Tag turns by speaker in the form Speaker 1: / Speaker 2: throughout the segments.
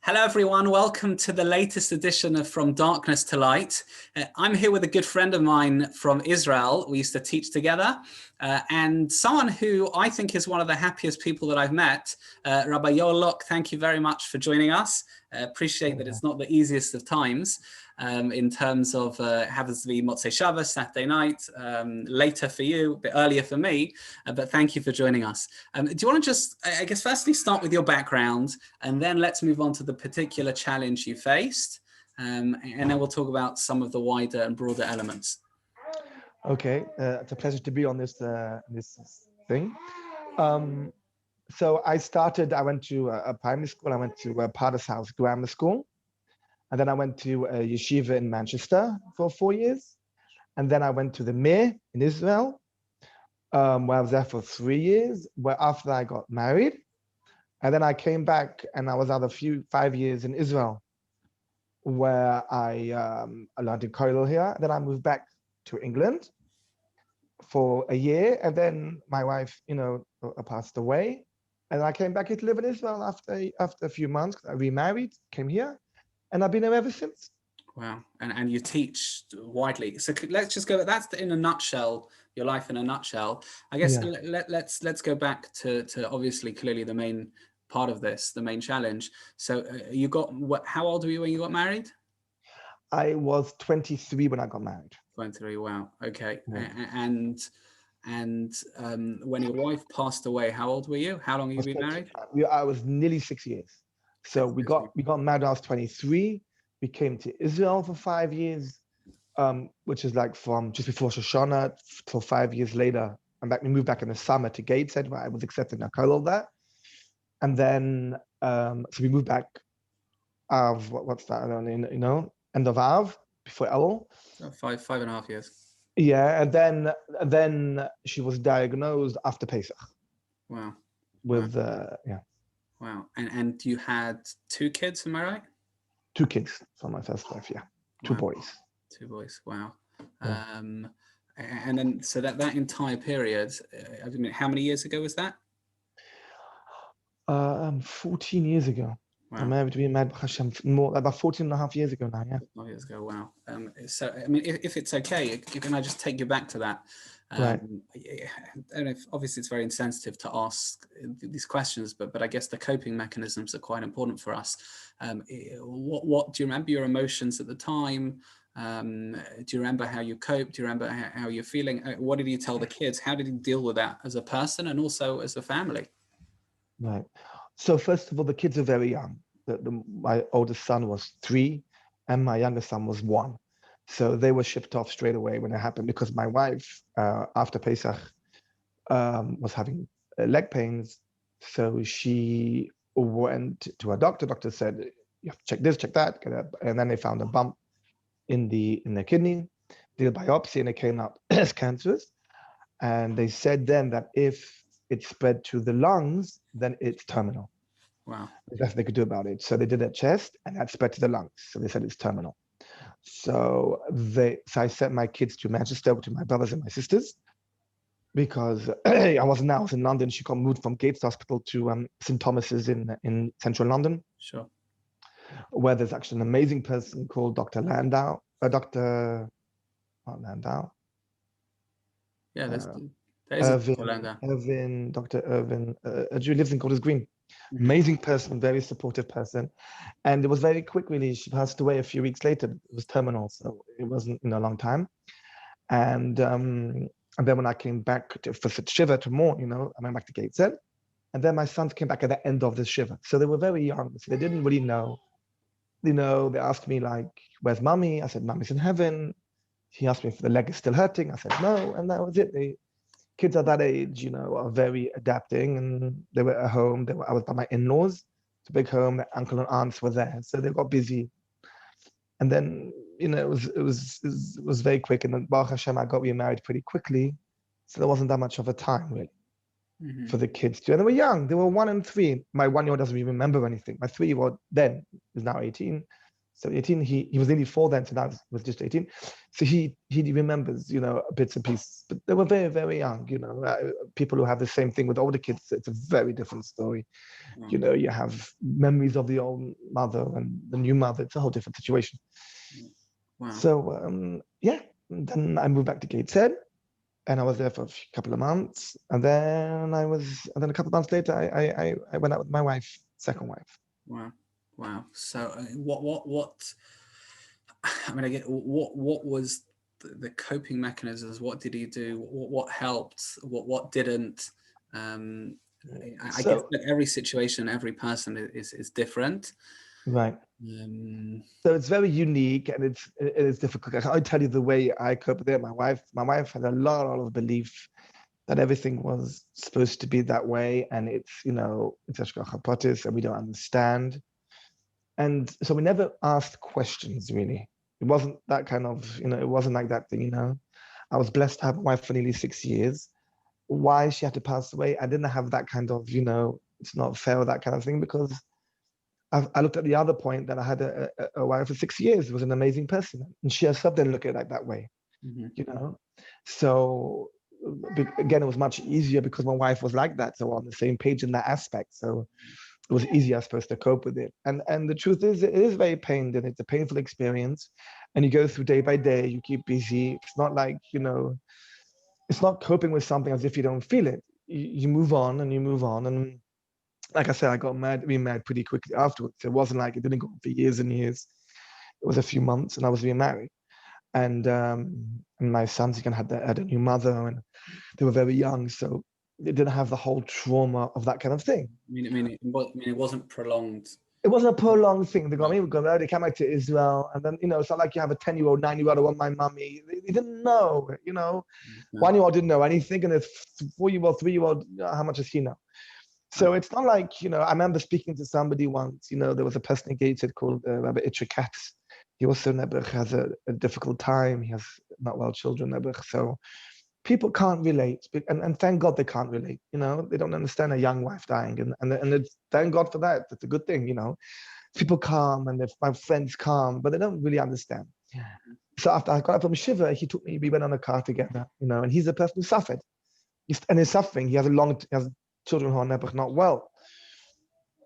Speaker 1: Hello, everyone. Welcome to the latest edition of From Darkness to Light. I'm here with a good friend of mine from Israel. We used to teach together, and someone who I think is one of the happiest people that I've met, Rabbi Yoel Lock. Thank you very much for joining us. Appreciate that it's not the easiest of times in terms of happens to be Motzei Shabbos, Saturday night, later for you, a bit earlier for me, but thank you for joining us. Do you want to just, I guess, firstly start with your background, and then let's move on to the particular challenge you faced, and then we'll talk about some of the wider and broader elements.
Speaker 2: Okay, it's a pleasure to be on this thing. So I went to a primary school, I went to Potter's House Grammar School, and then I went to a yeshiva in Manchester for 4 years, and then I went to the Mir in Israel, where I was there for 3 years, where after I got married, and then I came back and I was out 5 years in Israel, where I learned in Kollel here. Then I moved back to England for a year, and then my wife, passed away, and I came back here to live in Israel after a few months. I remarried, came here, and I've been here ever since.
Speaker 1: Wow, and you teach widely. So let's just go. That's in a nutshell. Your life in a nutshell. I guess let's go back to obviously clearly the main part of this, the main challenge. So you got how old were you when you got married?
Speaker 2: I was 23 when I got married.
Speaker 1: 23. Wow. Okay.
Speaker 2: Yeah.
Speaker 1: And when your wife passed away, how old were you? How long have you been married?
Speaker 2: I was nearly 6 years. So we got married when I was 23. We came to Israel for 5 years, which is like from just before Shoshana till 5 years later. We moved back in the summer to Gateshead, where I was accepted in a kollel there. And then, so we moved back of what's that? I don't know, end of Av, before Elul.
Speaker 1: So 5.5 years.
Speaker 2: Yeah, and then she was diagnosed after Pesach.
Speaker 1: Wow.
Speaker 2: With
Speaker 1: Wow. And you had 2 kids, am I right?
Speaker 2: 2 kids from my first wife, yeah. Two boys.
Speaker 1: 2 boys. Wow.
Speaker 2: Yeah.
Speaker 1: And then so that entire period, I mean, how many years ago was that?
Speaker 2: 14 years ago.
Speaker 1: Wow.
Speaker 2: I'm married to be married more about 14 and a half years ago now, yeah.
Speaker 1: 5 years ago, wow. So I mean, if it's okay, can I just take you back to that?
Speaker 2: Right.
Speaker 1: And obviously it's very insensitive to ask these questions, but I guess the coping mechanisms are quite important for us. What do you remember your emotions at the time? Do you remember how you coped? Do you remember how you're feeling? What did you tell the kids? How did you deal with that as a person and also as a family?
Speaker 2: Right. So first of all, the kids are very young. My oldest son was 3 and my youngest son was 1. So they were shipped off straight away when it happened, because my wife, after Pesach, was having leg pains. So she went to a doctor. Doctor said, you have to check this, check that. And then they found a bump in the kidney, did a biopsy, and it came out as cancerous. And they said then that if it spread to the lungs, then it's terminal.
Speaker 1: Wow.
Speaker 2: There's nothing they could do about it. So they did a chest, and that spread to the lungs. So they said it's terminal. So I sent my kids to Manchester to my brothers and my sisters, because I was in London. She got moved from Gates Hospital to St. Thomas's in central London.
Speaker 1: Sure.
Speaker 2: Where there's actually an amazing person called Dr. Landau. Dr. Landau.
Speaker 1: Yeah, there is
Speaker 2: Dr. Irvin, a Jew, lives in Golders Green. Mm-hmm. Amazing person, very supportive person. And it was very quick, really. She passed away a few weeks later. It was terminal, so it wasn't a long time. And then when I came back for Shiva to mourn, I went back to Gateshead. And then my sons came back at the end of the Shiva. So they were very young, so they didn't really know. They asked me, like, where's mommy? I said, mommy's in heaven. He asked me if the leg is still hurting. I said, no. And that was it. Kids at that age, are very adapting, and they were at home. I was by my in-laws. It's a big home. Their uncle and aunts were there. So they got busy. And then, it was very quick. And then Baruch Hashem, I got remarried pretty quickly. So there wasn't that much of a time, really. Mm-hmm. For the kids too. And they were young. They were 1 and 3. My 1-year-old doesn't even remember anything. My 3-year-old then is now 18. So 18, he was nearly 4 then, so now was just 18. So he remembers, bits and pieces, but they were very, very young, people who have the same thing with older kids, it's a very different story. You have memories of the old mother and the new mother, it's a whole different situation.
Speaker 1: Wow.
Speaker 2: So, then I moved back to Gateshead, and I was there for a couple of months, and then a couple of months later, I went out with my wife, second wife.
Speaker 1: Wow. So what? I mean, again, what was the coping mechanisms? What did he do? What helped? What didn't? I guess that every situation, every person is different.
Speaker 2: Right. So it's very unique, and it is difficult. I can't tell you the way I cope with it. My wife had a lot of belief that everything was supposed to be that way, and it's hashgacha pratis, and we don't understand. And so we never asked questions, really. It wasn't that kind of, it wasn't like that thing, I was blessed to have a wife for nearly 6 years. Why she had to pass away, I didn't have that kind of, it's not fair, that kind of thing, because I looked at the other point that I had a wife for 6 years, who was an amazing person. And she herself didn't look at it that way, So again, it was much easier because my wife was like that. So we're on the same page in that aspect. So it was easier, I suppose, to cope with it. And the truth is, it is very painful, and it's a painful experience. And you go through day by day, you keep busy. It's not like, it's not coping with something as if you don't feel it. You move on and you move on. And like I said, I got remarried pretty quickly afterwards. It wasn't like it didn't go on for years and years. It was a few months and I was remarried. And my sons again had a new mother, and they were very young. So they didn't have the whole trauma of that kind of thing.
Speaker 1: I mean, it wasn't prolonged.
Speaker 2: It wasn't a prolonged thing. They got me, they came back to Israel, and then it's not like you have a 10-year-old, 9-year-old, I want my mummy. They didn't know, 1-year-old didn't know anything, and a 4-year-old, 3-year-old, how much does he know? So it's not like, I remember speaking to somebody once, there was a person engaged called Rabbi Katz. He also has a difficult time. He has not well children, so people can't relate, and thank God they can't relate. They don't understand a young wife dying, and it's, thank God for that. It's a good thing. People come, and my friends come, but they don't really understand. So after I got up from Shiva, he took me. We went on a car together. And he's a person who suffered. And he's suffering. He has children who are not well.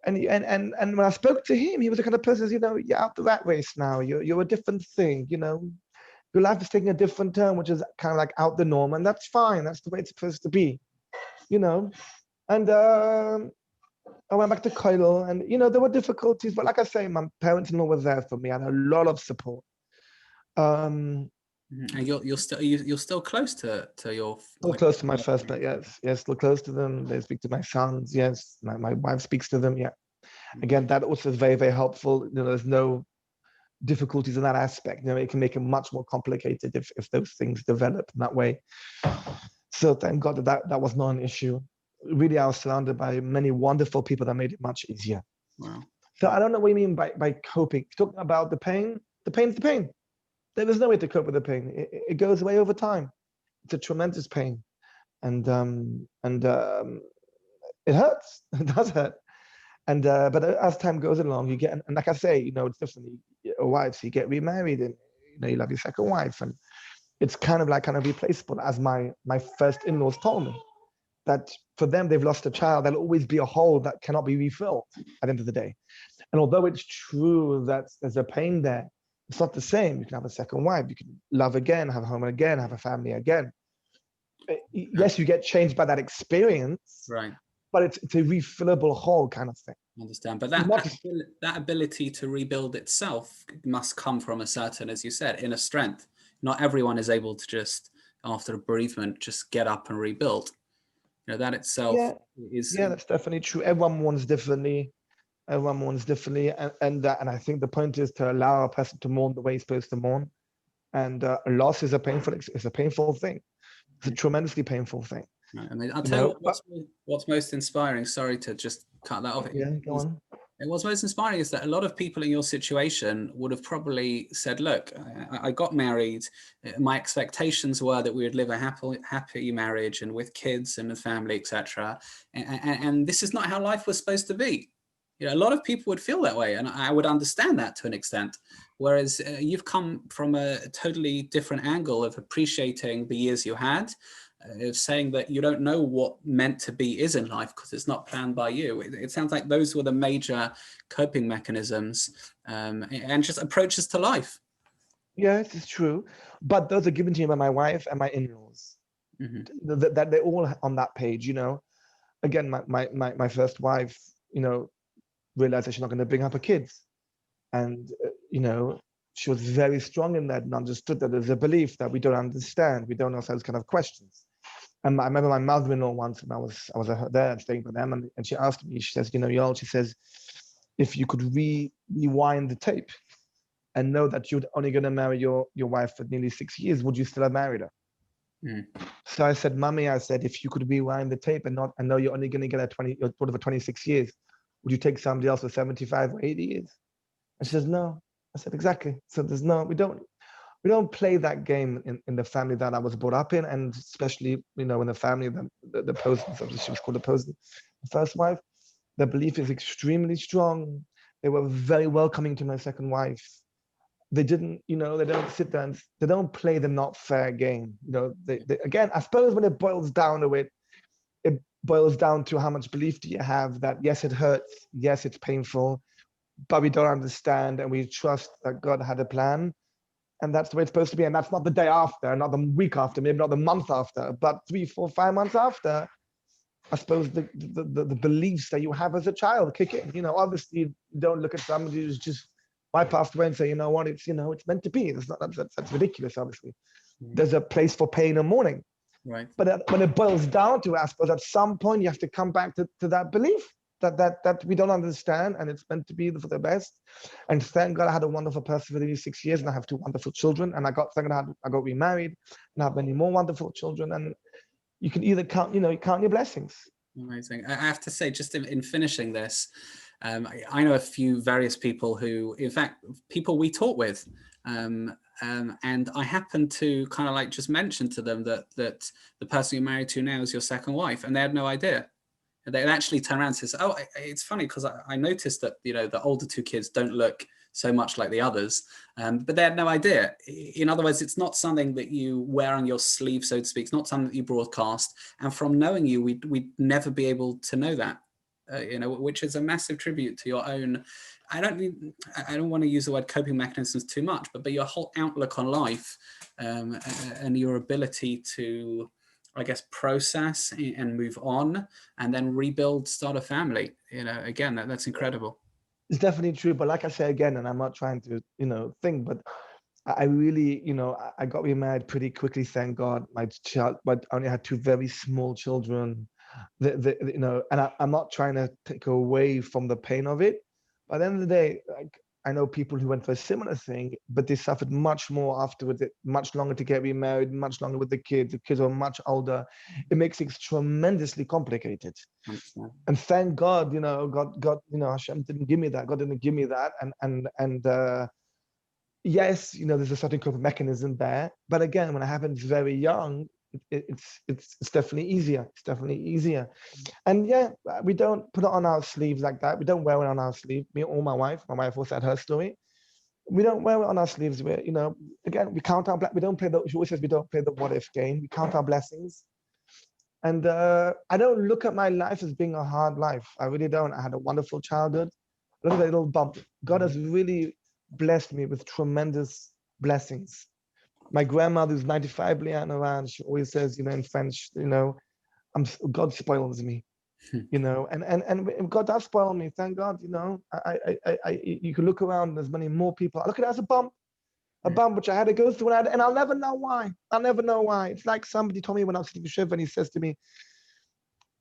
Speaker 2: And when I spoke to him, he was the kind of person, you're out the rat race now. You're a different thing. Your life is taking a different turn, which is kind of like out the norm, and that's fine. That's the way it's supposed to be, And I went back to Koilel, and there were difficulties, but like I say, my parents-in-law were there for me. I had a lot of support.
Speaker 1: And you're still close to your.
Speaker 2: Still close to my first, but yes, still close to them. They speak to my sons. Yes, my wife speaks to them. Yeah, again, that also is very, very helpful. There's no difficulties in that aspect. It can make it much more complicated if those things develop in that way. So thank God that was not an issue. Really, I was surrounded by many wonderful people that made it much easier.
Speaker 1: Wow.
Speaker 2: So I don't know what you mean by coping. Talking about the pain. The pain's the pain. There's no way to cope with the pain. It goes away over time. It's a tremendous pain, and it hurts. It does hurt. And but as time goes along, you get, and like I say, it's different. Wives, you get remarried, and you love your second wife, and it's kind of replaceable. As my first in-laws told me, that for them they've lost a child, there'll always be a hole that cannot be refilled at the end of the day. And although it's true that there's a pain there, it's not the same. You can have a second wife, you can love again, have a home again, have a family again. Yes, you get changed by that experience,
Speaker 1: right?
Speaker 2: But it's a refillable hole kind of thing.
Speaker 1: I understand, but that ability to rebuild itself must come from a certain, as you said, inner strength. Not everyone is able to just, after a bereavement, just get up and rebuild. That itself is.
Speaker 2: Yeah, that's definitely true. Everyone mourns differently. And I think the point is to allow a person to mourn the way he's supposed to mourn. And loss is a painful thing. It's a tremendously painful thing.
Speaker 1: Right. I mean, I'll tell you what's most inspiring. Sorry to just cut that off.
Speaker 2: Yeah, go on.
Speaker 1: What's most inspiring is that a lot of people in your situation would have probably said, look, I got married. My expectations were that we would live a happy marriage and with kids and a family, etc. And this is not how life was supposed to be. You know, a lot of people would feel that way, and I would understand that to an extent. Whereas you've come from a totally different angle of appreciating the years you had, of saying that you don't know what meant to be is in life because it's not planned by you. It sounds like those were the major coping mechanisms and just approaches to life.
Speaker 2: Yes, it's true. But those are given to me by my wife and my in-laws. That they're all on that page, you know. Again, my first wife, you know, realized that she's not going to bring up her kids. And, you know, she was very strong in that and understood that there's a belief that we don't understand. We don't ask those kind of questions. And I remember my mother-in-law once, and I was there staying with them, and she asked me, she says, you know, Yoel, she says, if you could rewind the tape and know that you're only going to marry your wife for nearly 6 years, would you still have married her? So I said, Mummy, I said, if you could rewind the tape and know you're only going to get a 26 years, would you take somebody else for 75 or 80 years? And she says, no. I said, exactly. So there's no, we don't play that game in the family that I was brought up in, and especially, you know, in the family, the Posens, she was called the Posen, the first wife, the belief is extremely strong. They were very welcoming to my second wife. They didn't, you know, they don't sit there and they don't play the not fair game. You know, they again, I suppose when it boils down to it, it boils down to how much belief do you have that, yes, it hurts, yes, it's painful, but we don't understand and we trust that God had a plan. And that's the way it's supposed to be. And that's not the day after, not the week after, maybe not the month after, but 3, 4, 5 months after. I suppose the beliefs that you have as a child kick in. You know, obviously you don't look at somebody who's just passed away and say, you know what, it's, you know, it's meant to be. It's not, that's ridiculous, obviously. There's a place for pain and mourning.
Speaker 1: Right.
Speaker 2: But when it boils down to, I suppose at some point you have to come back to that belief that we don't understand, and it's meant to be for the best. And thank God I had a wonderful person for nearly 6 years, and I have 2 wonderful children. And thank God I got remarried and I have many more wonderful children. And you can either count, you know, you count your blessings.
Speaker 1: Amazing. I have to say, just in finishing this, I know a few various people who, in fact, people we talk with, and I happened to kind of like just mention to them that the person you're married to now is your second wife, and they had no idea. And they actually turn around and says, "Oh, it's funny because I noticed that, you know, the older 2 kids don't look so much like the others," but they had no idea. In other words, it's not something that you wear on your sleeve, so to speak. It's not something that you broadcast. And from knowing you, we'd never be able to know that, you know, which is a massive tribute to your own. I don't want to use the word coping mechanisms too much, but your whole outlook on life, and your ability to, I guess, process and move on and then rebuild, start a family. You know, again, that's incredible.
Speaker 2: It's definitely true. But like I say again, and I'm not trying to, you know, think, but I really, you know, I got remarried pretty quickly, thank God. But I only had 2 very small children. You know, and I'm not trying to take away from the pain of it. By the end of the day, like, I know people who went through a similar thing, but they suffered much more afterwards. It much longer to get remarried, much longer with the kids. The kids are much older. It makes it tremendously complicated. And thank God, you know, God, you know, Hashem didn't give me that. God didn't give me that. And yes, you know, there's a certain coping mechanism there. But again, when it happens very young, it's definitely easier. It's definitely easier. And yeah, we don't put it on our sleeves like that. We don't wear it on our sleeve. Me or my wife also had her story. We don't wear it on our sleeves. We're, you know, again, we count our we don't play the, she always says we don't play the what if game. We count our blessings. And I don't look at my life as being a hard life. I really don't. I had a wonderful childhood. Look at that little bump. God has really blessed me with tremendous blessings. My grandmother, who's 95, Liana Ran, she always says, you know, in French, you know, God spoils me, you know, and God does spoil me. Thank God, you know. You can look around. There's many more people. I look at it as a bump which I had to go through, and I'll never know why. I'll never know why. It's like somebody told me when I was sitting Shiva, and he says to me,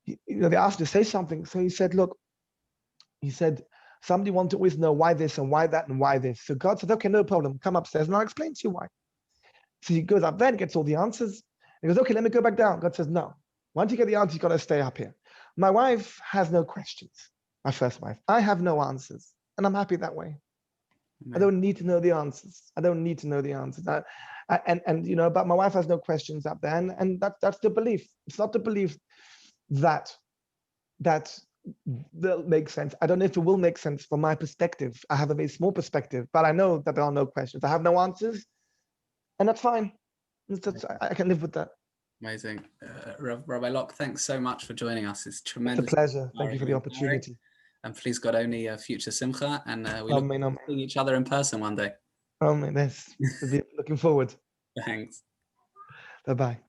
Speaker 2: you know, they asked him to say something. So he said, look, he said, somebody wants to always know why this and why that and why this. So God said, okay, no problem. Come upstairs and I'll explain to you why. So he goes up there and gets all the answers. He goes, okay, let me go back down. God says, no. Once you get the answers, you got to stay up here. My wife has no questions. My first wife. I have no answers. And I'm happy that way. I don't need to know the answers. I don't need to know the answers. And you know, but my wife has no questions up there. And that's the belief. It's not the belief that they'll make sense. I don't know if it will make sense from my perspective. I have a very small perspective, but I know that there are no questions. I have no answers, and that's fine. I can live with that.
Speaker 1: Amazing. Rabbi Lock, thanks so much for joining us. It's tremendous.
Speaker 2: It's a pleasure. Thank you for the opportunity.
Speaker 1: And please God, only a future simcha, and we look
Speaker 2: Amen,
Speaker 1: forward to seeing each other in person one day.
Speaker 2: Amen. Yes, looking forward.
Speaker 1: Thanks.
Speaker 2: Bye-bye.